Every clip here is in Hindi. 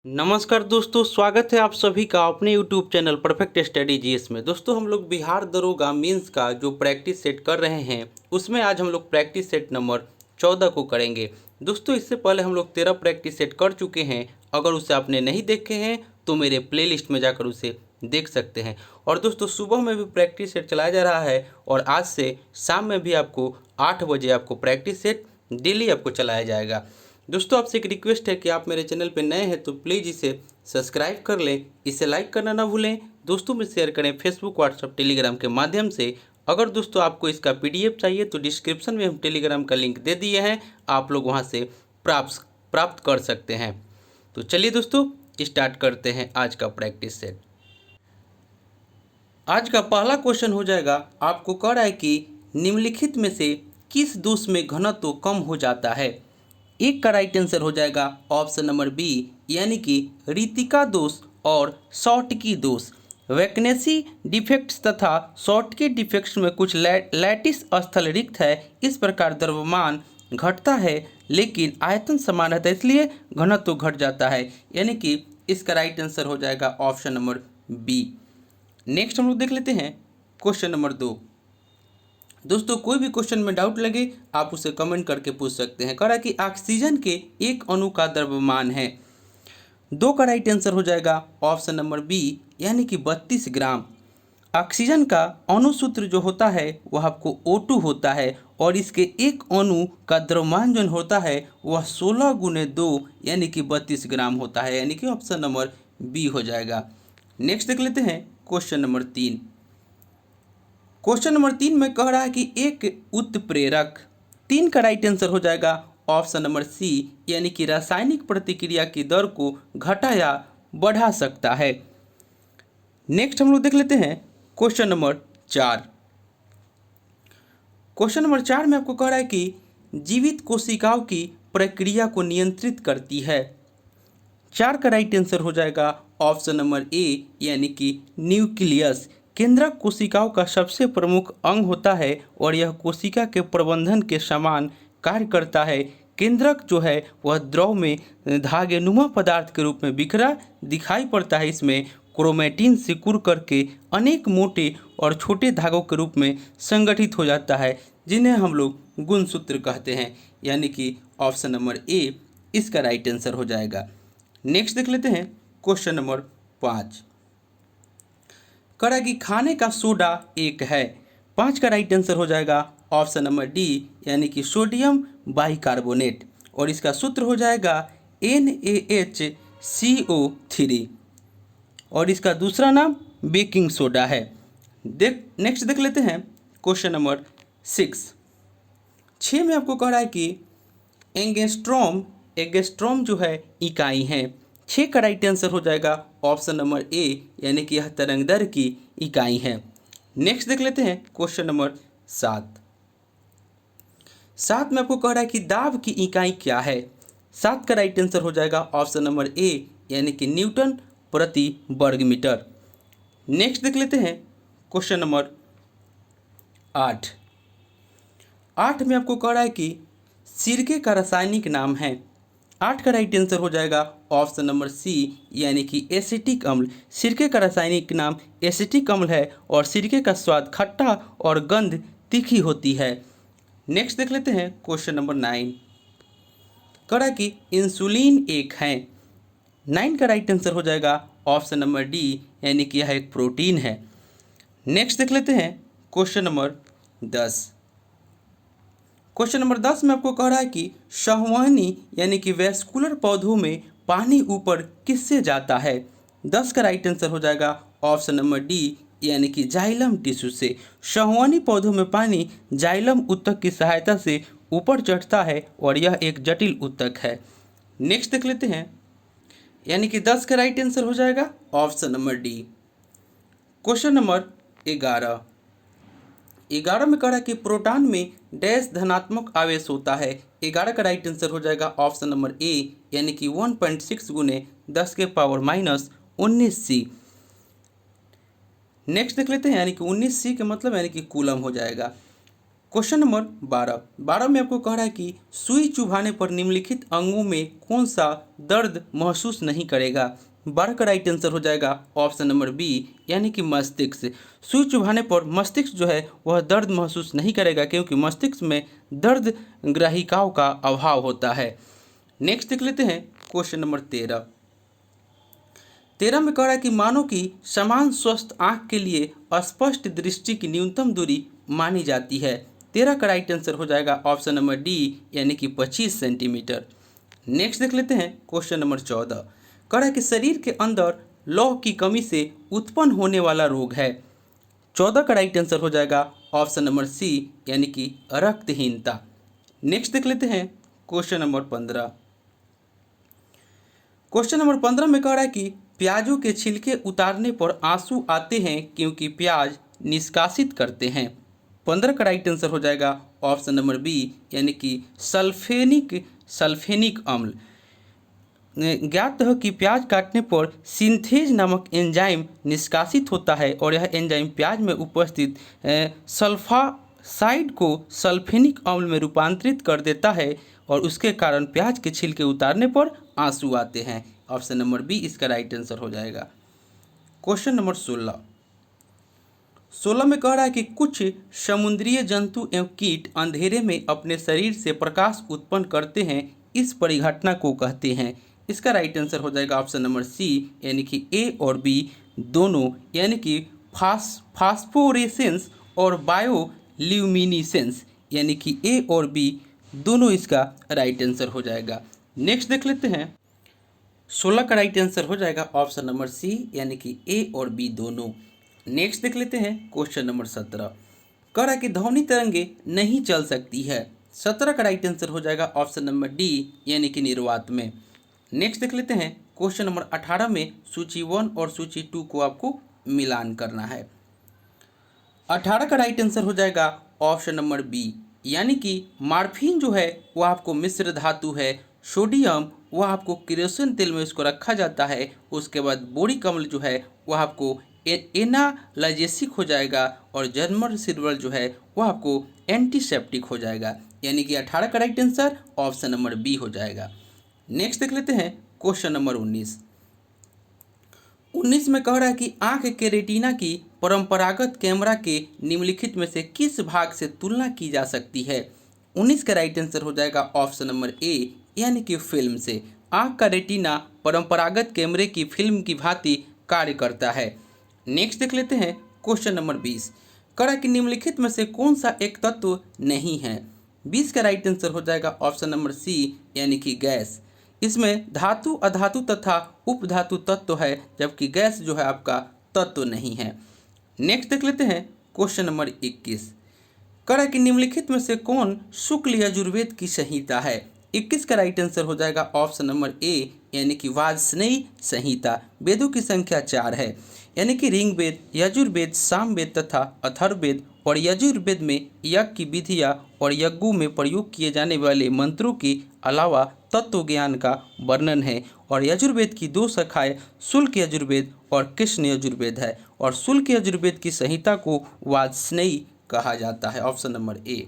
नमस्कार दोस्तों, स्वागत है आप सभी का अपने YouTube channel perfect study GS में। दोस्तों, हम लोग बिहार दरोगा मीन्स का जो प्रैक्टिस सेट कर रहे हैं उसमें आज हम लोग प्रैक्टिस सेट नंबर 14 को करेंगे। दोस्तों, इससे पहले हम लोग 13 प्रैक्टिस सेट कर चुके हैं। अगर उसे आपने नहीं देखे हैं तो मेरे प्लेलिस्ट में जाकर उसे देख सकते हैं। और दोस्तों, सुबह में भी प्रैक्टिस सेट चलाया जा रहा है और आज से शाम में भी आपको 8 बजे आपको प्रैक्टिस सेट डेली आपको चलाया जाएगा। दोस्तों, आपसे एक रिक्वेस्ट है कि आप मेरे चैनल पर नए हैं तो प्लीज़ इसे सब्सक्राइब कर लें, इसे लाइक करना ना भूलें, दोस्तों में शेयर करें फेसबुक, व्हाट्सएप, टेलीग्राम के माध्यम से। अगर दोस्तों आपको इसका पीडीएफ चाहिए तो डिस्क्रिप्शन में हम टेलीग्राम का लिंक दे दिए हैं, आप लोग वहां से प्राप्त कर सकते हैं। तो चलिए दोस्तों, स्टार्ट करते हैं आज का प्रैक्टिस सेट। आज का पहला क्वेश्चन हो जाएगा, आपको कह रहा है कि निम्नलिखित में से किस दोष में घनत्व कम हो जाता है। एक का राइट आंसर हो जाएगा ऑप्शन नंबर बी, यानी कि रीतिका दोष और शॉर्टकी दोष। वैकेंसी डिफेक्ट्स तथा शॉर्टकी डिफेक्ट्स में कुछ लैटिस स्थल रिक्त है, इस प्रकार द्रव्यमान घटता है लेकिन आयतन समान रहता है, इसलिए घनत्व घट जाता है। यानी कि इसका राइट आंसर हो जाएगा ऑप्शन नंबर बी। नेक्स्ट हम लोग देख लेते हैं क्वेश्चन नंबर 2। दोस्तों, कोई भी क्वेश्चन में डाउट लगे आप उसे कमेंट करके पूछ सकते हैं। कह रहा है कि ऑक्सीजन के एक अणु का द्रव्यमान है। 2 का राइट आंसर हो जाएगा ऑप्शन नंबर बी, यानी कि 32 ग्राम। ऑक्सीजन का अणु सूत्र जो होता है वह आपको O2 होता है और इसके एक अणु का द्रव्यमान जो होता है वह 16 × 2 यानी कि 32 ग्राम होता है, यानी कि ऑप्शन नंबर बी हो जाएगा। नेक्स्ट देख लेते हैं क्वेश्चन नंबर 3। क्वेश्चन नंबर 3 में कह रहा है कि एक उत्प्रेरक। 3 का राइट आंसर हो जाएगा ऑप्शन नंबर सी, यानी कि रासायनिक प्रतिक्रिया की दर को घटा या बढ़ा सकता है। नेक्स्ट हम लोग देख लेते हैं क्वेश्चन नंबर 4। क्वेश्चन नंबर 4 में आपको कह रहा है कि जीवित कोशिकाओं की प्रक्रिया को नियंत्रित करती है। 4 का राइट आंसर हो जाएगा ऑप्शन नंबर ए, यानी कि न्यूक्लियस। केंद्रक कोशिकाओं का सबसे प्रमुख अंग होता है और यह कोशिका के प्रबंधन के समान कार्य करता है। केंद्रक जो है वह द्रव में धागे नुमा पदार्थ के रूप में बिखरा दिखाई पड़ता है। इसमें क्रोमैटिन सिकुड़ करके अनेक मोटे और छोटे धागों के रूप में संगठित हो जाता है, जिन्हें हम लोग गुणसूत्र कहते हैं, यानी कि ऑप्शन नंबर ए इसका राइट आंसर हो जाएगा। नेक्स्ट देख लेते हैं क्वेश्चन नंबर 5। करा कि खाने का सोडा एक है। 5 का राइट आंसर हो जाएगा ऑप्शन नंबर डी, यानी कि सोडियम बाइकार्बोनेट और इसका सूत्र हो जाएगा NaHCO3 और इसका दूसरा नाम बेकिंग सोडा है। नेक्स्ट देख लेते हैं क्वेश्चन नंबर 6। 6 में आपको कह रहा है कि एंगस्ट्रॉम जो है इकाई है। 6 का राइट आंसर हो जाएगा ऑप्शन नंबर ए, यानी कि यह तरंगदैर्घ्य की इकाई है। नेक्स्ट देख लेते हैं क्वेश्चन नंबर 7। 7 में आपको कह रहा है कि दाब की इकाई क्या है। 7 का राइट आंसर हो जाएगा ऑप्शन नंबर ए, यानी कि न्यूटन प्रति वर्ग मीटर। नेक्स्ट देख लेते हैं क्वेश्चन नंबर 8। 8 में आपको कह रहा है कि सिरके का रासायनिक नाम है। 8 का राइट आंसर हो जाएगा ऑप्शन नंबर सी, यानी कि एसिटिक अम्ल। सिरके का रासायनिक नाम एसिटिक अम्ल है और सिरके का स्वाद खट्टा और गंध तीखी होती है। नेक्स्ट देख लेते हैं क्वेश्चन नंबर 9। कह रहा है कि इंसुलिन एक है। 9 का राइट आंसर हो जाएगा ऑप्शन नंबर डी, यानी कि यह एक प्रोटीन है। नेक्स्ट देख लेते हैं क्वेश्चन नंबर 10। क्वेश्चन नंबर 10 में आपको कह रहा है कि संवहनी यानी कि वैस्कुलर पौधों में पानी ऊपर किससे जाता है। 10 का राइट आंसर हो जाएगा ऑप्शन नंबर डी, यानी कि जाइलम टिश्यू से। संवहनी पौधों में पानी जाइलम ऊतक की सहायता से ऊपर चढ़ता है और यह एक जटिल ऊतक है। नेक्स्ट देख लेते हैं, यानी कि 10 का राइट आंसर हो जाएगा option number D. Question number 11। 11 में कह रहा है कि प्रोटॉन में डैश धनात्मक आवेश होता है। 11 का राइट आंसर हो जाएगा ऑप्शन नंबर ए, यानी कि 1.6 × 10⁻⁻19C। नेक्स्ट देख लेते हैं, यानी कि 19C का मतलब यानी कि कूलम हो जाएगा। क्वेश्चन नंबर 12 में आपको कह रहा है कि सुई चुभाने पर निम्नलिखित अंगों में कौन सा दर्द महसूस नहीं करेगा। 12 का राइट आंसर हो जाएगा ऑप्शन नंबर बी, यानी कि मस्तिष्क। सुई चुभाने पर मस्तिष्क जो है वह दर्द महसूस नहीं करेगा, क्योंकि मस्तिष्क में दर्द ग्राहिकाओं का अभाव होता है। नेक्स्ट देख लेते हैं क्वेश्चन नंबर 13 में कह रहा है कि मानव की समान स्वस्थ आँख के लिए स्पष्ट दृष्टि की न्यूनतम दूरी मानी जाती है। 13 का राइट आंसर हो जाएगा ऑप्शन नंबर डी, यानी कि 25 सेंटीमीटर। नेक्स्ट देख लेते हैं क्वेश्चन नंबर 14। कह रहा है कि शरीर के अंदर लौह की कमी से उत्पन्न होने वाला रोग है। 14 का राइट आंसर हो जाएगा ऑप्शन नंबर सी, यानी कि रक्तहीनता। नेक्स्ट देख लेते हैं क्वेश्चन नंबर 15। क्वेश्चन नंबर 15 में कह रहा है कि प्याजों के छिलके उतारने पर आंसू आते हैं क्योंकि प्याज निष्कासित करते हैं। 15 का राइट आंसर हो जाएगा ऑप्शन नंबर बी, यानी कि सल्फेनिक अम्ल। ज्ञात है कि प्याज काटने पर सिंथेज नामक एंजाइम निष्कासित होता है और यह एंजाइम प्याज में उपस्थित सल्फासाइड को सल्फेनिक अम्ल में रूपांतरित कर देता है और उसके कारण प्याज के छिलके उतारने पर आंसू आते हैं। ऑप्शन नंबर बी इसका राइट आंसर हो जाएगा। क्वेश्चन नंबर 16 में कह रहा है कि कुछ समुद्रीय जंतु एवं कीट अंधेरे में अपने शरीर से प्रकाश उत्पन्न करते हैं, इस परिघटना को कहते हैं। इसका राइट आंसर हो जाएगा ऑप्शन नंबर सी, यानी कि ए और बी दोनों, यानी कि फास्फोरेसेंस और बायोल्यूमिनेसेंस, यानी कि ए और बी दोनों इसका राइट आंसर हो जाएगा। नेक्स्ट देख लेते हैं 16 का राइट आंसर हो जाएगा ऑप्शन नंबर सी, यानी कि ए और बी दोनों। नेक्स्ट देख लेते हैं क्वेश्चन नंबर 17। कह रहा है कि ध्वनि तरंगे नहीं चल सकती है। 17 का राइट आंसर हो जाएगा ऑप्शन नंबर डी, यानी कि निर्वात में। नेक्स्ट देख लेते हैं क्वेश्चन नंबर 18 में सूची 1 और सूची 2 को आपको मिलान करना है। 18 का राइट आंसर हो जाएगा ऑप्शन नंबर बी, यानी कि मार्फिन जो है वो आपको मिश्र धातु है। सोडियम वह आपको केरोसिन तेल में उसको रखा जाता है। उसके बाद बोरिक अम्ल जो है वह आपको एनाल्जेसिक हो जाएगा और जर्मन सिल्वर जो है वह आपको एंटीसेप्टिक हो जाएगा, यानी कि 18 का right answer option number B हो जाएगा। नेक्स्ट देख लेते हैं क्वेश्चन नंबर 19 में कह रहा है कि आंख के रेटिना की परंपरागत कैमरा के निम्नलिखित में से किस भाग से तुलना की जा सकती है। 19 का राइट आंसर हो जाएगा ऑप्शन नंबर ए, यानी कि फिल्म से। आंख का रेटिना परंपरागत कैमरे की फिल्म की भांति कार्य करता है। नेक्स्ट देख लेते हैं क्वेश्चन नंबर 20। कह रहा है कि निम्नलिखित में से कौन सा एक तत्व नहीं है। 20 का राइट आंसर हो जाएगा ऑप्शन नंबर सी, यानी कि गैस। इसमें धातु, अधातु तथा उपधातु तत्व है, जबकि गैस जो है आपका तत्व नहीं है। नेक्स्ट देख लेते हैं क्वेश्चन नंबर 21। कह रहा है कि निम्नलिखित में से कौन शुक्ल यजुर्वेद की संहिता है। 21 का राइट आंसर हो जाएगा ऑप्शन नंबर ए, यानी कि वाजस्नेयी संहिता। वेदों की संख्या 4 है, यानी कि ऋग्वेद, यजुर्वेद, सामवेद तथा अथर्ववेद। और यजुर्वेद में यज्ञ की विधियाँ और यज्ञों में प्रयोग किए जाने वाले मंत्रों के अलावा तत्व ज्ञान का वर्णन है। और यजुर्वेद की 2 शाखाएं शुल्क यजुर्वेद और कृष्ण यजुर्वेद है। और शुल्क यजुर्वेद की संहिता को वाजस्नेयी कहा जाता है। Option number A.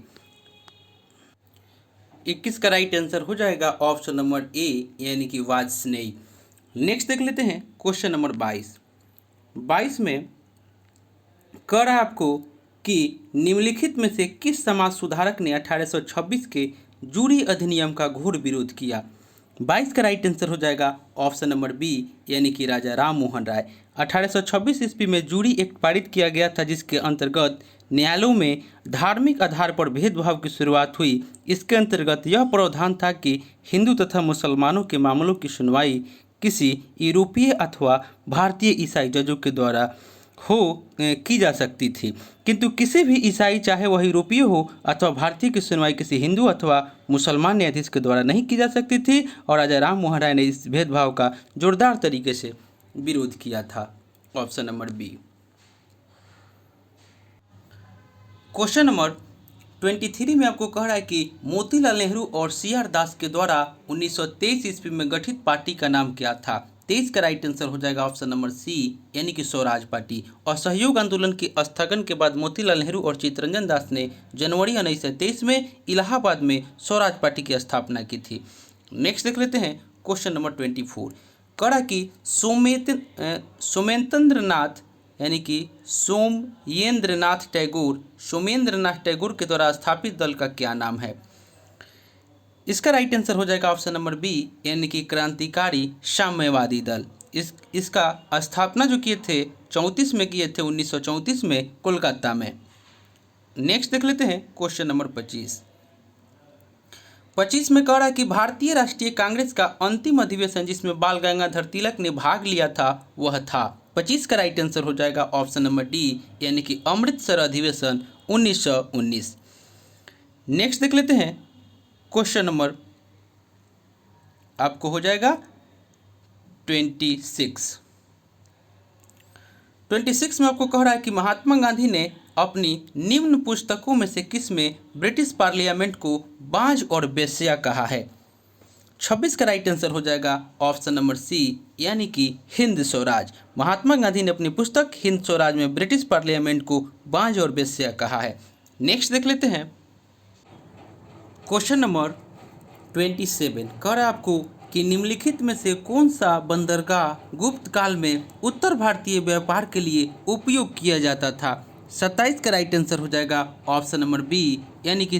21 का राइट आंसर हो जाएगा ऑप्शन नंबर ए, यानी कि वाजस्नेयी। नेक्स्ट देख लेते हैं क्वेश्चन नंबर 22 में कह रहा है आपको कि निम्नलिखित में से किस समाज सुधारक ने 1826 के जूरी अधिनियम का घोर विरोध किया। 22 का राइट आंसर हो जाएगा ऑप्शन नंबर बी, यानी कि राजा राम मोहन राय। 1826 ईस्वी में जूरी एक्ट पारित किया गया था, जिसके अंतर्गत न्यायालयों में धार्मिक आधार पर भेदभाव की शुरुआत हुई। इसके अंतर्गत यह प्रावधान था कि हिंदू तथा मुसलमानों के मामलों की सुनवाई किसी यूरोपीय अथवा भारतीय ईसाई जजों के द्वारा की जा सकती थी, किंतु किसी भी ईसाई, चाहे वह यूरोपीय हो अथवा भारतीय, की सुनवाई किसी हिंदू अथवा मुसलमान न्यायाधीश के द्वारा नहीं की जा सकती थी। और राजा राम मोहन राय ने इस भेदभाव का जोरदार तरीके से विरोध किया था। Option number B. Question number 23 में आपको कह रहा है कि मोतीलाल नेहरू और सी आर दास के द्वारा 1923 ईस्वी में गठित पार्टी का नाम क्या था। 23 का राइट आंसर हो जाएगा ऑप्शन नंबर सी यानी कि स्वराज पार्टी। और सहयोग आंदोलन के स्थगन के बाद मोतीलाल नेहरू और चित्तरंजन दास ने जनवरी 1923 में इलाहाबाद में स्वराज पार्टी की स्थापना की थी। नेक्स्ट देख लेते हैं क्वेश्चन नंबर 24। कड़ा की सोमेंद्रनाथ यानी कि सोमेंद्रनाथ टैगोर के द्वारा स्थापित दल का क्या नाम है? इसका राइट आंसर हो जाएगा ऑप्शन नंबर बी यानी कि क्रांतिकारी साम्यवादी दल। इसका स्थापना जो किए थे 34 में किए थे, 1934 में कोलकाता में। नेक्स्ट देख लेते हैं क्वेश्चन नंबर 25 में कह रहा है कि भारतीय राष्ट्रीय कांग्रेस का अंतिम अधिवेशन जिसमें बाल गंगाधर तिलक ने भाग लिया था वह था। 25 का राइट आंसर हो जाएगा ऑप्शन नंबर डी यानी कि अमृतसर अधिवेशन 1919। नेक्स्ट देख लेते हैं क्वेश्चन नंबर आपको हो जाएगा 26 में आपको कह रहा है कि महात्मा गांधी ने अपनी निम्न पुस्तकों में से किस में ब्रिटिश पार्लियामेंट को बांझ और बेश्या कहा है? 26 का राइट आंसर हो जाएगा ऑप्शन नंबर सी यानी कि हिंद स्वराज। महात्मा गांधी ने अपनी पुस्तक हिंद स्वराज में ब्रिटिश पार्लियामेंट को बांझ और बेश्या कहा है। नेक्स्ट देख लेते हैं क्वेश्चन नंबर 27। कह रहा है आपको कि निम्नलिखित में से कौन सा बंदरगाह गुप्त काल में उत्तर भारतीय व्यापार के लिए उपयोग किया जाता था? 27 का राइट आंसर हो जाएगा ऑप्शन नंबर बी यानी कि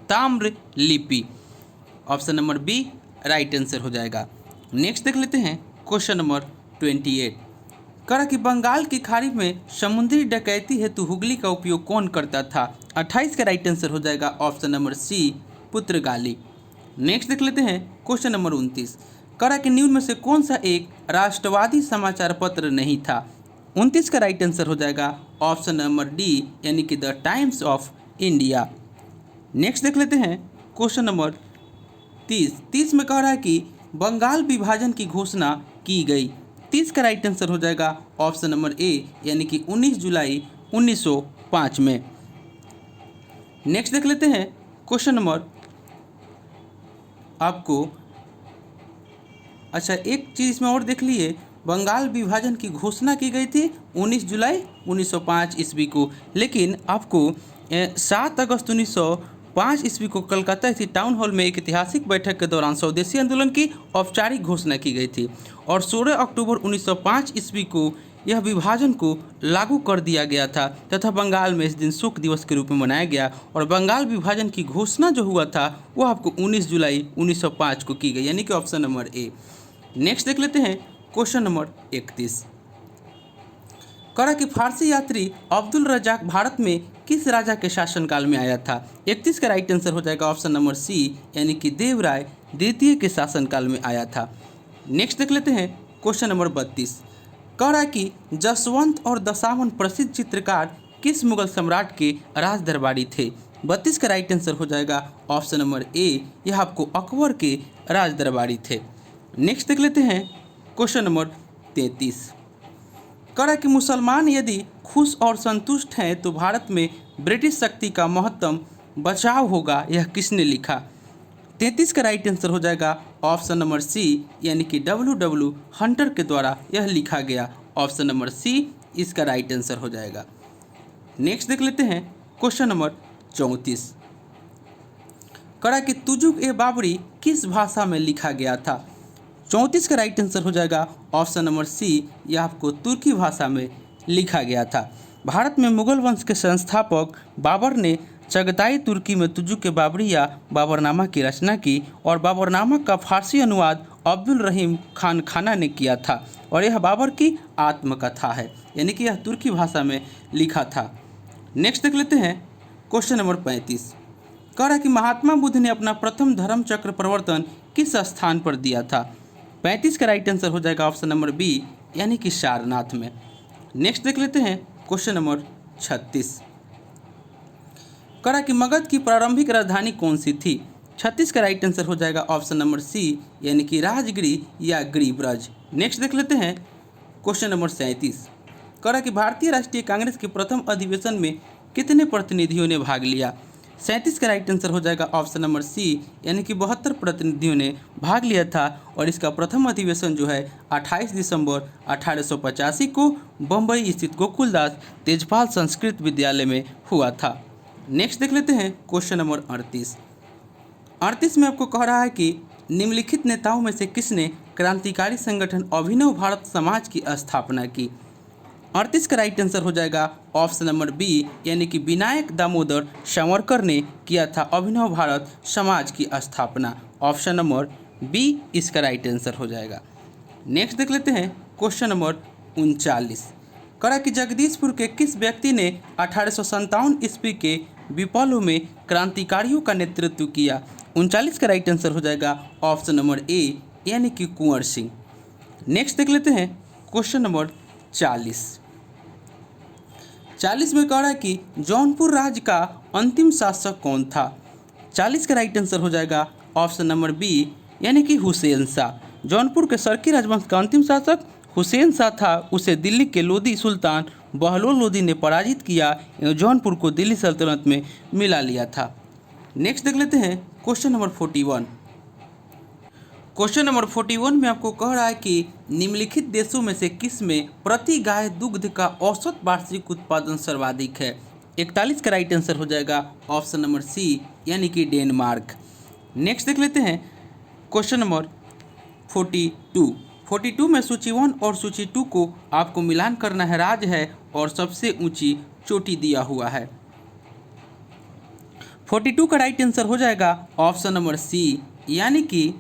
Tamralipti. Option number B right answer हो जाएगा। नेक्स्ट देख लेते हैं क्वेश्चन नंबर 28। कहा कि बंगाल की खाड़ी में समुद्री डकैती हेतु हुगली का उपयोग कौन करता था? 28 का राइट आंसर हो जाएगा ऑप्शन नंबर सी पुर्तगाली। नेक्स्ट देख लेते हैं क्वेश्चन नंबर 29। करा कि निम्न में से कौन सा एक राष्ट्रवादी समाचार पत्र नहीं था? 29 का राइट आंसर हो जाएगा ऑप्शन नंबर डी यानी कि the times of India. Next देख लेते हैं क्वेश्चन नंबर 30 में कह रहा है कि बंगाल विभाजन की घोषणा की गई। 30 का राइट आंसर हो जाएगा ऑप्शन नंबर ए यानी कि 19 जुलाई 1905 में। नेक्स्ट देख लेते हैं क्वेश्चन नंबर आपको एक चीज़ इसमें और देख लिए, बंगाल विभाजन की घोषणा की गई थी 19 जुलाई 1905 ईस्वी को, लेकिन आपको 7 अगस्त 1905 ईस्वी को कलकत्ता स्थित टाउन हॉल में एक ऐतिहासिक बैठक के दौरान स्वदेशी आंदोलन की औपचारिक घोषणा की गई थी और 16 अक्टूबर 1905 ईस्वी को यह विभाजन को लागू कर दिया गया था तथा बंगाल में इस दिन शोक दिवस के रूप में मनाया गया। और बंगाल विभाजन की घोषणा जो हुआ था वो आपको 19 जुलाई 1905 को की गई, यानी कि ऑप्शन नंबर ए। नेक्स्ट देख लेते हैं क्वेश्चन नंबर 31। करा कि फारसी यात्री अब्दुल रजाक भारत में किस राजा के शासनकाल में आया था? 31 का राइट आंसर हो जाएगा ऑप्शन नंबर सी यानी कि देवराय द्वितीय के शासनकाल में आया था। नेक्स्ट देख लेते हैं क्वेश्चन नंबर 32। कह रहा है कि जसवंत और दशावन प्रसिद्ध चित्रकार किस मुगल सम्राट के राज दरबारी थे? 32 का राइट आंसर हो जाएगा ऑप्शन नंबर ए, यह आपको अकबर के राज दरबारी थे। नेक्स्ट देख लेते हैं क्वेश्चन नंबर 33। कह रहा है कि मुसलमान यदि खुश और संतुष्ट हैं तो भारत में ब्रिटिश शक्ति का महत्तम बचाव होगा, यह किसने लिखा? 33 का राइट आंसर हो जाएगा ऑप्शन नंबर सी यानी कि W हंटर के द्वारा यह लिखा गया। ऑप्शन नंबर सी इसका राइट आंसर हो जाएगा। नेक्स्ट देख लेते हैं क्वेश्चन नंबर 34। करा कि तुजुक ए बाबरी किस भाषा में लिखा गया था? 34 का राइट आंसर हो जाएगा ऑप्शन नंबर सी, यह आपको तुर्की भाषा में लिखा गया था। भारत में मुगल वंश के संस्थापक बाबर ने चगताई तुर्की में तुजुक ए बाबरी या बाबरनामा की रचना की और बाबरनामा का फारसी अनुवाद अब्दुल रहीम खान खाना ने किया था और यह बाबर की आत्मकथा है, यानी कि यह तुर्की भाषा में लिखा था। नेक्स्ट देख लेते हैं क्वेश्चन नंबर 35। कह रहा है कि महात्मा बुद्ध ने अपना प्रथम धर्म चक्र प्रवर्तन किस स्थान पर दिया था? 35 का राइट आंसर हो जाएगा ऑप्शन नंबर बी यानी कि सारनाथ में। नेक्स्ट देख लेते हैं क्वेश्चन नंबर 36। कहा कि मगध की प्रारंभिक राजधानी कौन सी थी? 36 का राइट आंसर हो जाएगा ऑप्शन नंबर सी यानी कि राजगिरी या गिरिब्रज। नेक्स्ट देख लेते हैं क्वेश्चन नंबर 37। कहा कि भारतीय राष्ट्रीय कांग्रेस के प्रथम अधिवेशन में कितने प्रतिनिधियों ने भाग लिया? 37 का राइट आंसर हो जाएगा ऑप्शन नंबर सी, यानी कि 72 प्रतिनिधियों ने भाग लिया था और इसका प्रथम अधिवेशन जो है 28 दिसंबर 1885 को बम्बई स्थित गोकुलदास तेजपाल संस्कृत विद्यालय में हुआ था। नेक्स्ट देख लेते हैं क्वेश्चन नंबर 38 में आपको कह रहा है कि निम्नलिखित नेताओं में से किसने क्रांतिकारी संगठन अभिनव भारत समाज की स्थापना की। 38 का राइट आंसर हो जाएगा ऑप्शन नंबर बी, यानी कि विनायक दामोदर सावरकर ने किया था अभिनव भारत समाज की स्थापना। ऑप्शन नंबर बी इसका राइट आंसर हो जाएगा। नेक्स्ट देख लेते हैं क्वेश्चन नंबर 39। करा कि जगदीशपुर के किस व्यक्ति ने 1857 ईस्वी के विप्लव में क्रांतिकारियों का नेतृत्व किया। 39 का राइट आंसर हो जाएगा ऑप्शन नंबर ए, यानी कि कुंवर सिंह। नेक्स्ट देख लेते हैं क्वेश्चन नंबर 40 में कह रहा है कि जौनपुर राज्य का अंतिम शासक कौन था। 40 का राइट आंसर हो जाएगा ऑप्शन नंबर बी, यानी कि हुसैन शाह। जौनपुर के सरकी राजवंश का अंतिम शासक हुसैन शाह था। उसे दिल्ली के लोदी सुल्तान बहलोल लोदी ने पराजित किया एवं जौनपुर को दिल्ली सल्तनत में मिला लिया था। नेक्स्ट देख लेते हैं क्वेश्चन नंबर 41। क्वेश्चन नंबर 41 में आपको कह रहा है कि निम्नलिखित देशों में से किस में प्रति गाय दुग्ध का औसत वार्षिक उत्पादन सर्वाधिक है। 41 का राइट आंसर हो जाएगा ऑप्शन नंबर सी, यानी कि डेनमार्क। नेक्स्ट देख लेते हैं क्वेश्चन नंबर 42 में सूची 1 और सूची 2 को आपको मिलान करना है। राज्य है और सबसे ऊंची चोटी दिया हुआ है। 42 का राइट आंसर हो जाएगा ऑप्शन नंबर सी, यानी कि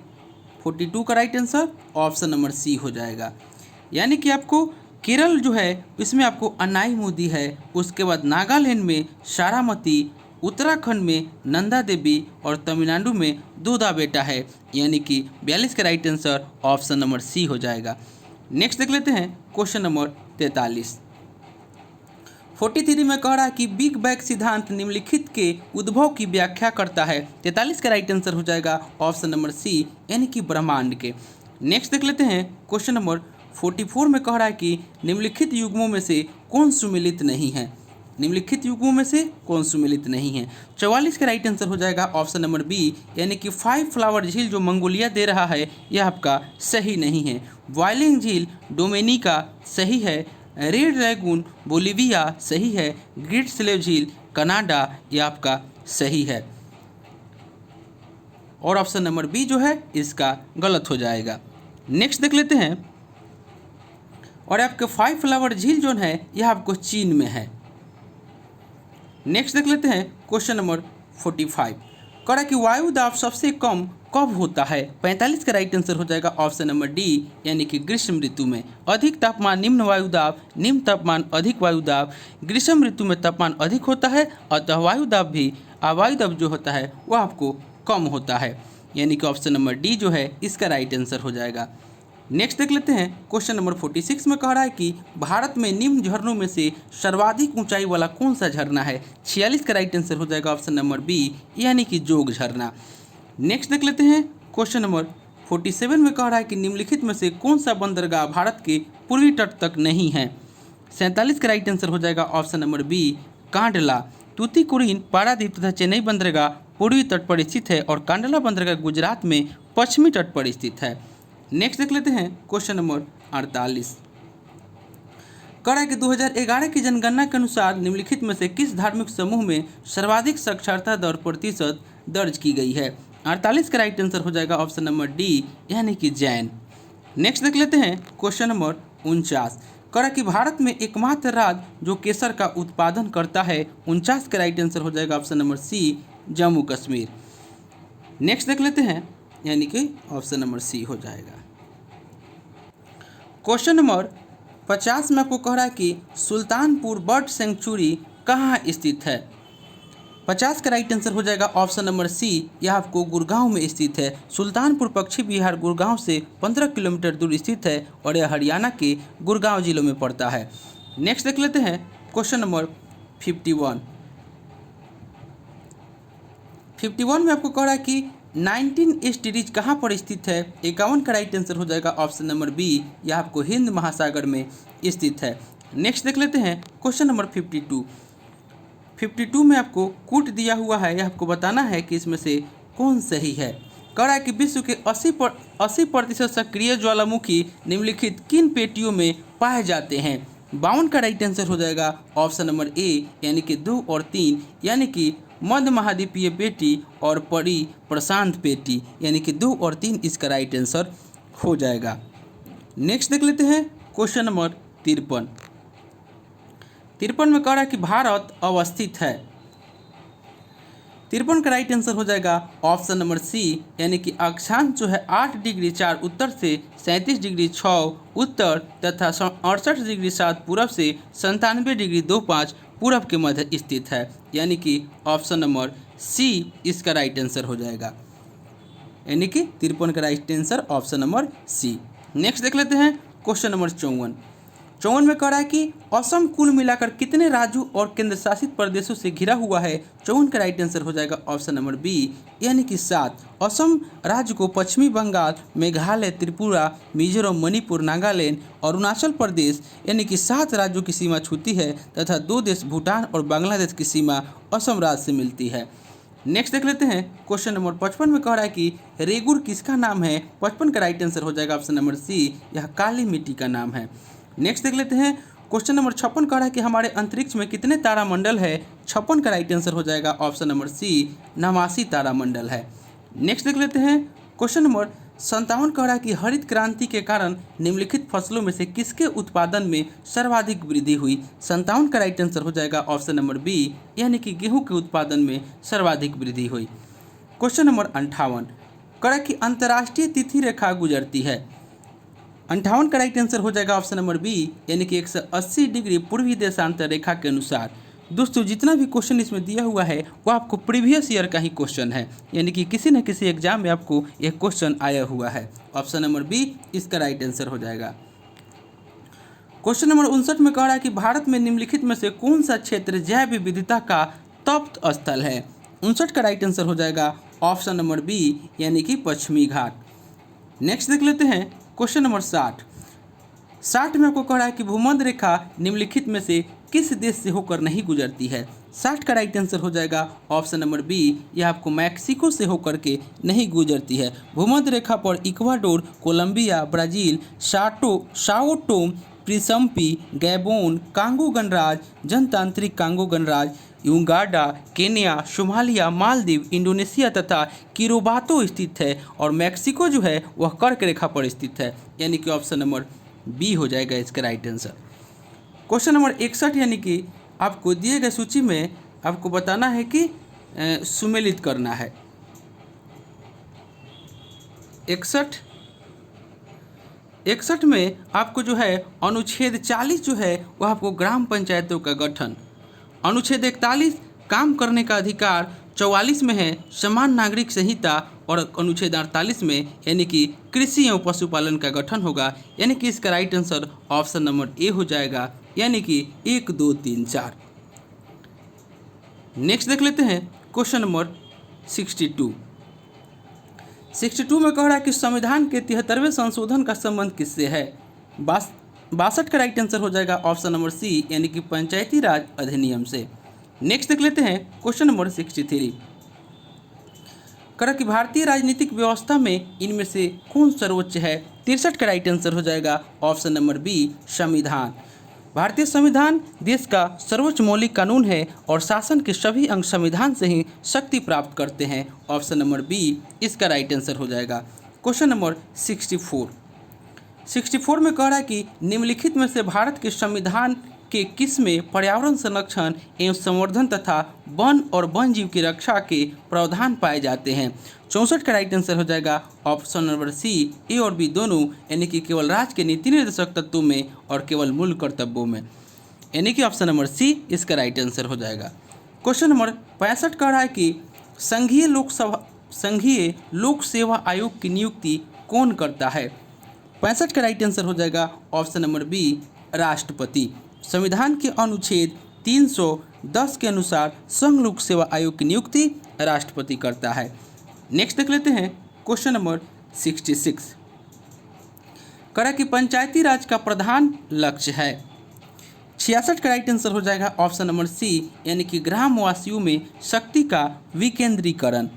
42 का right answer option number C हो जाएगा। यानी कि आपको केरल जो है इसमें आपको अनाई मोदी है, उसके बाद नागालैंड में सारामती, उत्तराखंड में नंदा देवी और तमिलनाडु में दूधा बेटा है, यानी कि 42 का right answer option number C हो जाएगा। नेक्स्ट देख लेते हैं क्वेश्चन नंबर 43। 43 में कह रहा है कि बिग बैंग सिद्धांत निम्नलिखित के उद्भव की व्याख्या करता है। 43 का राइट आंसर हो जाएगा ऑप्शन नंबर सी, यानी कि ब्रह्मांड के। नेक्स्ट देख लेते हैं क्वेश्चन नंबर 44 में कह रहा है कि निम्नलिखित युग्मों में से कौन सुमिलित नहीं है। निम्नलिखित युग्मों में से कौन सुमिलित नहीं है। 44 का राइट आंसर हो जाएगा ऑप्शन नंबर बी, यानी कि 5 फ्लावर झील जो मंगोलिया दे रहा है यह आपका सही नहीं है। वायलिंग झील डोमिनिका सही है। रेड लैगून बोलिविया सही है। ग्रेट स्लेव झील कनाडा ये आपका सही है और ऑप्शन नंबर बी जो है इसका गलत हो जाएगा। नेक्स्ट देख लेते हैं और आपके 5 फ्लावर झील जो है यह आपको चीन में है। नेक्स्ट देख लेते हैं क्वेश्चन नंबर 45। कह रहा कि वायु दाब सबसे कम कब होता है। 45 का राइट आंसर हो जाएगा ऑप्शन नंबर डी, यानी कि ग्रीष्म ऋतु में। अधिक तापमान निम्न वायु दाब, निम्न तापमान अधिक वायु दाब। ग्रीष्म ऋतु में तापमान अधिक होता है, अतः वायु दाब जो होता है वह आपको कम होता है, यानी कि ऑप्शन नंबर डी जो है इसका राइट आंसर हो जाएगा। नेक्स्ट देख लेते हैं क्वेश्चन नंबर 46 में कह रहा है कि भारत में निम्न झरनों में से सर्वाधिक ऊंचाई वाला कौन सा झरना है। 46 का राइट आंसर हो जाएगा ऑप्शन नंबर बी, यानी कि जोग झरना। नेक्स्ट देख लेते हैं क्वेश्चन नंबर 47 में कह रहा है कि निम्नलिखित में से कौन सा बंदरगाह भारत के पूर्वी तट तक नहीं है। 47 का राइट आंसर हो जाएगा option number B, Kandla. Tuticorin, Paradip तथा चेन्नई बंदरगाह पूर्वी तट पर स्थित है और कांडला बंदरगाह गुजरात में पश्चिमी तट पर स्थित है। नेक्स्ट देख लेते हैं क्वेश्चन नंबर 48। कह रहा है कि 2011 की जनगणना के अनुसार निम्नलिखित में से किस धार्मिक समूह में सर्वाधिक साक्षरता दर प्रतिशत दर्ज की गई है। 48 का राइट आंसर हो जाएगा ऑप्शन नंबर डी, यानी कि जैन। नेक्स्ट देख लेते हैं क्वेश्चन नंबर 49। कह रहा है कि भारत में एकमात्र राज्य जो केसर का उत्पादन करता है। 49 का राइट आंसर हो जाएगा option number C, Jammu Kashmir. Next देख लेते हैं, यानी कि ऑप्शन नंबर सी हो जाएगा। क्वेश्चन नंबर 50 में आपको कह रहा है कि सुल्तानपुर बर्ड सेंचुरी कहाँ स्थित है। 50 का राइट आंसर हो जाएगा ऑप्शन नंबर सी, यह आपको गुड़गांव में स्थित है। सुल्तानपुर पक्षी विहार गुड़गांव से 15 किलोमीटर दूर स्थित है और यह हरियाणा के गुड़गांव जिलों में पड़ता है। नेक्स्ट देख लेते हैं क्वेश्चन नंबर 51। 51 में आपको कह रहा है कि 19 ईस्ट रीज कहाँ पर स्थित है। 51 का राइट आंसर हो जाएगा ऑप्शन नंबर बी, यह आपको हिंद महासागर में स्थित है। नेक्स्ट देख लेते हैं क्वेश्चन नंबर 52। 52 में आपको कूट दिया हुआ है, यह आपको बताना है कि इसमें से कौन सही है। कह रहा है कि विश्व के 80% सक्रिय ज्वालामुखी निम्नलिखित किन पेटियों में पाए जाते हैं। 52 का राइट आंसर हो जाएगा ऑप्शन नंबर ए यानी कि 2 और 3 यानी कि मध्य महाद्वीपीय पेटी और परी प्रशांत पेटी यानी कि 2 और 3 इसका राइट आंसर हो जाएगा। नेक्स्ट देख लेते हैं क्वेश्चन नंबर 53। 53 में कह रहा है कि भारत अवस्थित है। 53 का राइट आंसर हो जाएगा ऑप्शन नंबर सी यानी कि अक्षांश जो है 8 डिग्री 4 उत्तर से 37 डिग्री 6 उत्तर तथा 68 डिग्री 7 पूरब से 97 डिग्री 25 पूरब के मध्य स्थित है, यानी कि ऑप्शन नंबर सी इसका राइट आंसर हो जाएगा, यानी कि 53 का right answer option number C. Next देख लेते हैं क्वेश्चन नंबर 54 में कह रहा है कि असम कुल मिलाकर कितने राज्यों और केंद्र शासित प्रदेशों से घिरा हुआ है। 54 का राइट आंसर हो जाएगा ऑप्शन नंबर बी यानी कि 7। असम राज्य को पश्चिमी बंगाल, मेघालय, त्रिपुरा, मिजोरम, मणिपुर, नागालैंड और अरुणाचल प्रदेश यानी कि 7 राज्यों की सीमा छूती है तथा 2 देश भूटान और बांग्लादेश की सीमा असम राज्य से मिलती है। नेक्स्ट देख लेते हैं क्वेश्चन नंबर 55 में कह रहा है कि रेगुर किसका नाम है। 55 का राइट आंसर हो जाएगा ऑप्शन नंबर सी, यह काली मिट्टी का नाम है। नेक्स्ट देख लेते हैं क्वेश्चन नंबर 56 कह रहा है कि हमारे अंतरिक्ष में कितने तारामंडल है। 56 का राइट आंसर हो जाएगा ऑप्शन नंबर सी, 89 तारामंडल है। नेक्स्ट देख लेते हैं क्वेश्चन नंबर 57 कह रहा है कि हरित क्रांति के कारण निम्नलिखित फसलों में से किसके उत्पादन में सर्वाधिक वृद्धि हुई। 57 का राइट आंसर हो जाएगा ऑप्शन नंबर बी यानी कि गेहूं के उत्पादन में सर्वाधिक वृद्धि हुई। क्वेश्चन नंबर 58 कह रहा है कि अंतर्राष्ट्रीय तिथि रेखा गुजरती है। 58 का राइट आंसर हो जाएगा ऑप्शन नंबर बी यानी कि 180 डिग्री पूर्वी देशांतर रेखा के अनुसार। दोस्तों जितना भी क्वेश्चन इसमें दिया हुआ है वो आपको प्रीवियस ईयर का ही क्वेश्चन है, यानी कि किसी न किसी एग्जाम में आपको एक क्वेश्चन आया हुआ है। ऑप्शन नंबर बी इसका राइट आंसर हो जाएगा। क्वेश्चन नंबर 59 में कह रहा है कि भारत में निम्नलिखित में से कौन सा क्षेत्र जैव विविधता का तप्त स्थल है। 59 का राइट आंसर हो जाएगा ऑप्शन नंबर बी यानी कि पश्चिमी घाट। नेक्स्ट देख लेते हैं क्वेश्चन नंबर 60 में आपको कह रहा है कि भूमध्य रेखा निम्नलिखित में से किस देश से होकर नहीं गुजरती है। 60 का राइट आंसर हो जाएगा ऑप्शन नंबर बी, यह आपको मैक्सिको से होकर के नहीं गुजरती है। भूमध्य रेखा पर Ecuador, Colombia, Brazil, Sao Tome Principe, Gabon, Congo गणराज्य, जनतांत्रिक कांगो गणराज्य, Uganda, Kenya, Somalia, Maldives, Indonesia तथा किरोबातो स्थित है और मैक्सिको जो है वह कर्क रेखा पर स्थित है, यानी कि ऑप्शन नंबर बी हो जाएगा इसका राइट आंसर। क्वेश्चन नंबर 61 यानी कि आपको दिए गए सूची में आपको बताना है कि सुमेलित करना है। 61 में आपको जो है अनुच्छेद 40 जो है वह आपको ग्राम पंचायतों का गठन, अनुच्छेद 41 काम करने का अधिकार, 44 में है समान नागरिक संहिता और अनुच्छेद 48 में यानी कि कृषि एवं पशुपालन का गठन होगा, यानी कि इसका right answer option number A हो जाएगा, यानी कि 1 2 3 4। नेक्स्ट देख लेते हैं क्वेश्चन नंबर 62 में कह रहा है कि संविधान के 73वें संशोधन का संबंध किससे है। 62 का राइट आंसर हो जाएगा ऑप्शन नंबर सी यानी कि पंचायती राज अधिनियम से। नेक्स्ट देख लेते हैं क्वेश्चन नंबर 63 कह कि भारतीय राजनीतिक व्यवस्था में इनमें से कौन सर्वोच्च है। 63 का राइट आंसर हो जाएगा ऑप्शन नंबर बी संविधान। भारतीय संविधान देश का सर्वोच्च मौलिक कानून है और शासन के सभी अंग संविधान से ही शक्ति प्राप्त करते हैं। ऑप्शन नंबर बी इसका राइट आंसर हो जाएगा। क्वेश्चन नंबर 64 में कह रहा है कि निम्नलिखित में से भारत के संविधान के किस में पर्यावरण संरक्षण एवं संवर्धन तथा वन और वन जीव की रक्षा के प्रावधान पाए जाते हैं। 64 का राइट आंसर हो जाएगा ऑप्शन नंबर सी, ए और बी दोनों, यानी कि केवल राज्य के नीति निर्देशक तत्वों में और केवल मूल कर्तव्यों में, यानी कि ऑप्शन नंबर सी इसका राइट आंसर हो जाएगा। क्वेश्चन नंबर 65 कह रहा है कि संघीय लोक सेवा आयोग की नियुक्ति कौन करता है। 65 का राइट आंसर हो जाएगा ऑप्शन नंबर बी राष्ट्रपति। संविधान के अनुच्छेद 310 के अनुसार संघ लोक सेवा आयोग की नियुक्ति राष्ट्रपति करता है। नेक्स्ट देख लेते हैं क्वेश्चन नंबर 66 कह रहा कि पंचायती राज का प्रधान लक्ष्य है। 66 का राइट आंसर हो जाएगा ऑप्शन नंबर सी, यानी कि ग्रामवासियों में शक्ति का विकेंद्रीकरण।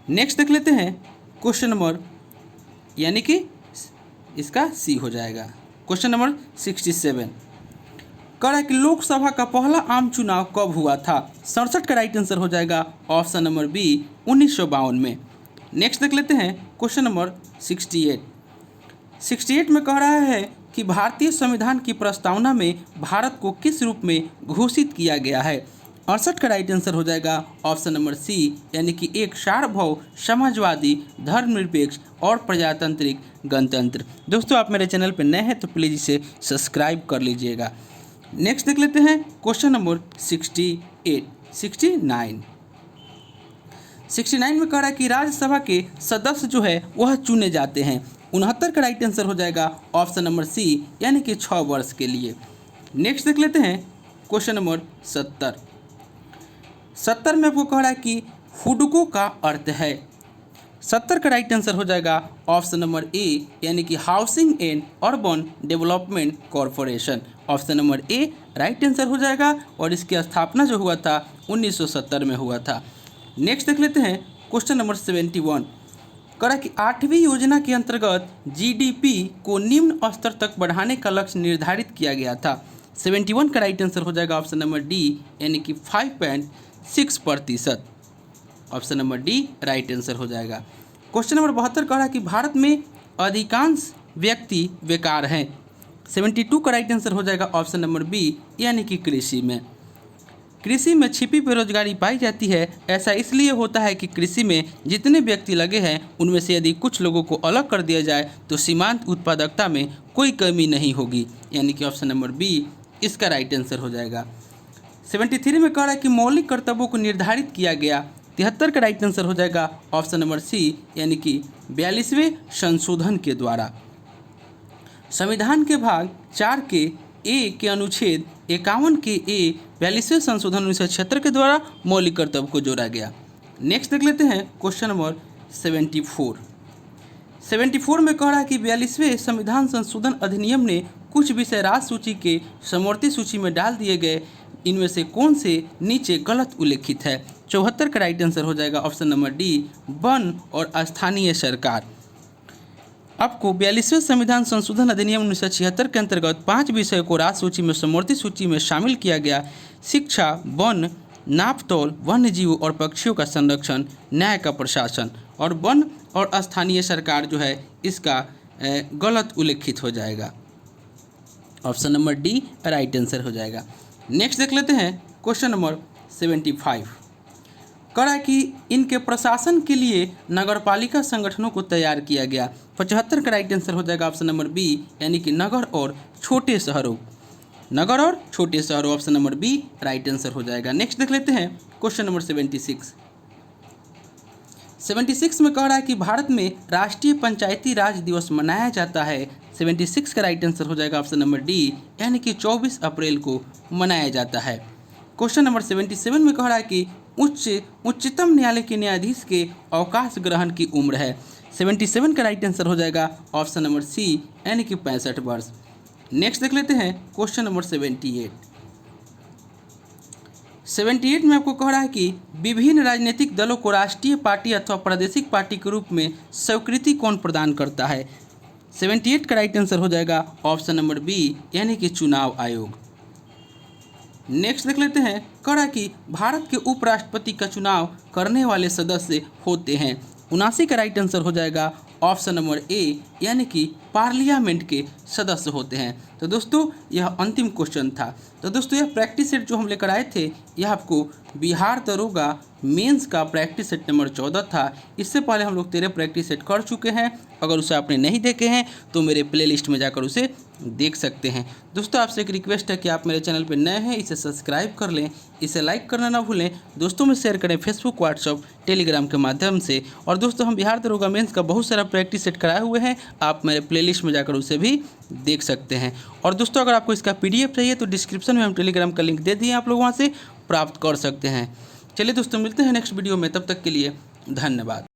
नेक्स्ट देख लेते हैं क्वेश्चन नंबर, यानी कि इसका सी हो जाएगा। क्वेश्चन नंबर 67 कह रहा है कि लोकसभा का पहला आम चुनाव कब हुआ था। 67 का राइट आंसर हो जाएगा ऑप्शन नंबर बी, 1952 में। नेक्स्ट देख लेते हैं क्वेश्चन नंबर 68 में कह रहा है कि भारतीय संविधान की प्रस्तावना में भारत को किस रूप में घोषित किया गया है। 68 का राइट आंसर हो जाएगा ऑप्शन नंबर सी, यानी कि एक सार्वभौम समाजवादी धर्मनिरपेक्ष और प्रजातांत्रिक गणतंत्र। दोस्तों आप मेरे चैनल पर नए हैं तो प्लीज़ इसे सब्सक्राइब कर लीजिएगा। नेक्स्ट देख लेते हैं क्वेश्चन नंबर 69 में कह रहा है कि राज्यसभा के सदस्य जो है वह चुने जाते हैं। 69 का राइट आंसर हो जाएगा ऑप्शन नंबर सी, यानी कि 6 वर्ष के लिए। नेक्स्ट देख लेते हैं क्वेश्चन नंबर 70 में आपको कह रहा है कि हुडको का अर्थ है। 70 का राइट आंसर हो जाएगा ऑप्शन नंबर ए, यानी कि housing and urban development corporation. Option number A right answer हो जाएगा और इसकी स्थापना जो हुआ था 1970 में हुआ था। नेक्स्ट देख लेते हैं क्वेश्चन नंबर 71 कह रहा है कि 8वीं योजना के अंतर्गत जीडीपी को निम्न स्तर तक बढ़ाने का लक्ष्य निर्धारित किया गया था। 71 का राइट आंसर हो जाएगा ऑप्शन नंबर डी, यानी कि 5.6%। Option number D right answer हो जाएगा। क्वेश्चन नंबर 72 कह रहा है कि भारत में अधिकांश व्यक्ति बेकार हैं। 72 का राइट आंसर हो जाएगा ऑप्शन नंबर बी, यानी कि कृषि में छिपी बेरोजगारी पाई जाती है। ऐसा इसलिए होता है कि कृषि में जितने व्यक्ति लगे हैं उनमें से यदि कुछ लोगों को अलग कर दिया जाए तो सीमांत उत्पादकता में कोई कमी नहीं होगी, यानी कि ऑप्शन नंबर बी इसका राइट आंसर हो जाएगा। 73 में कह रहा है कि मौलिक कर्तव्यों को निर्धारित किया गया। 73 का राइट आंसर हो जाएगा ऑप्शन नंबर सी, यानी कि 42वें संशोधन के द्वारा। संविधान के भाग 4 के ए के अनुच्छेद 51 के ए 42वें संशोधन 1976 के द्वारा मौलिक कर्तव्य को जोड़ा गया। नेक्स्ट देख लेते हैं क्वेश्चन नंबर 74 में कह रहा है कि 42वें संविधान संशोधन अधिनियम ने कुछ विषय राज्य सूची के समवर्ती सूची में डाल दिए गए, इनमें से कौन से नीचे गलत उल्लेखित है। 74 का राइट आंसर हो जाएगा ऑप्शन नंबर डी, वन और स्थानीय सरकार। आपको 42वें संविधान संशोधन अधिनियम 1976 के अंतर्गत 5 विषयों को राज्य सूची में समवर्ती सूची में शामिल किया गया। शिक्षा, वन, नापतोल, वन्य जीवों और पक्षियों का संरक्षण, न्याय का प्रशासन और वन और स्थानीय सरकार जो है इसका गलत उल्लेखित हो जाएगा। Option number D right answer हो जाएगा। नेक्स्ट देख लेते हैं क्वेश्चन नंबर 75 कह रहा है कि इनके प्रशासन के लिए नगरपालिका संगठनों को तैयार किया गया। 75 का राइट आंसर हो जाएगा ऑप्शन नंबर बी, यानी कि नगर और छोटे शहरों। Option number B right answer हो जाएगा। नेक्स्ट देख लेते हैं क्वेश्चन नंबर 76 में कह रहा है कि भारत में राष्ट्रीय पंचायती राज दिवस मनाया जाता है। 76 का राइट आंसर हो जाएगा ऑप्शन नंबर डी, यानी कि 24 अप्रैल को मनाया जाता है। क्वेश्चन नंबर 77 में कह रहा है कि उच्चतम न्यायालय के न्यायाधीश के अवकाश ग्रहण की उम्र है। 77 का राइट आंसर हो जाएगा ऑप्शन नंबर सी, यानी कि 65 वर्ष। नेक्स्ट देख लेते हैं क्वेश्चन नंबर 78 में आपको कह रहा है कि विभिन्न राजनीतिक दलों को राष्ट्रीय पार्टी अथवा प्रादेशिक पार्टी के रूप में स्वीकृति कौन प्रदान करता है। 78 का राइट आंसर हो जाएगा ऑप्शन नंबर बी, यानी कि चुनाव आयोग। नेक्स्ट देख लेते हैं कह रहा है कि भारत के उपराष्ट्रपति का चुनाव करने वाले सदस्य होते हैं। 79 का राइट आंसर हो जाएगा ऑप्शन नंबर ए, यानी कि पार्लियामेंट के सदस्य होते हैं। तो दोस्तों यह अंतिम क्वेश्चन था। तो दोस्तों यह प्रैक्टिस सेट जो हम लेकर आए थे यह आपको बिहार दरोगा मेंस का प्रैक्टिस सेट नंबर 14 था। इससे पहले हम लोग 13 प्रैक्टिस सेट कर चुके हैं। अगर उसे आपने नहीं देखे हैं तो मेरे प्लेलिस्ट में जाकर उसे देख सकते हैं। दोस्तों आपसे एक रिक्वेस्ट है कि आप मेरे चैनल पर नए हैं इसे सब्सक्राइब कर लें, इसे लाइक करना ना भूलें, दोस्तों में शेयर करें फेसबुक, व्हाट्सअप, टेलीग्राम के माध्यम से। और दोस्तों हम बिहार दरोगा मेंस का बहुत सारा प्रैक्टिस सेट कराए हुए हैं, आप मेरे प्लेलिस्ट में जाकर उसे भी देख सकते हैं। और दोस्तों अगर आपको इसका PDF चाहिए तो डिस्क्रिप्शन में हम टेलीग्राम का लिंक दे दिए, आप लोग वहाँ से प्राप्त कर सकते हैं। चलिए दोस्तों मिलते हैं नेक्स्ट वीडियो में, तब तक के लिए धन्यवाद।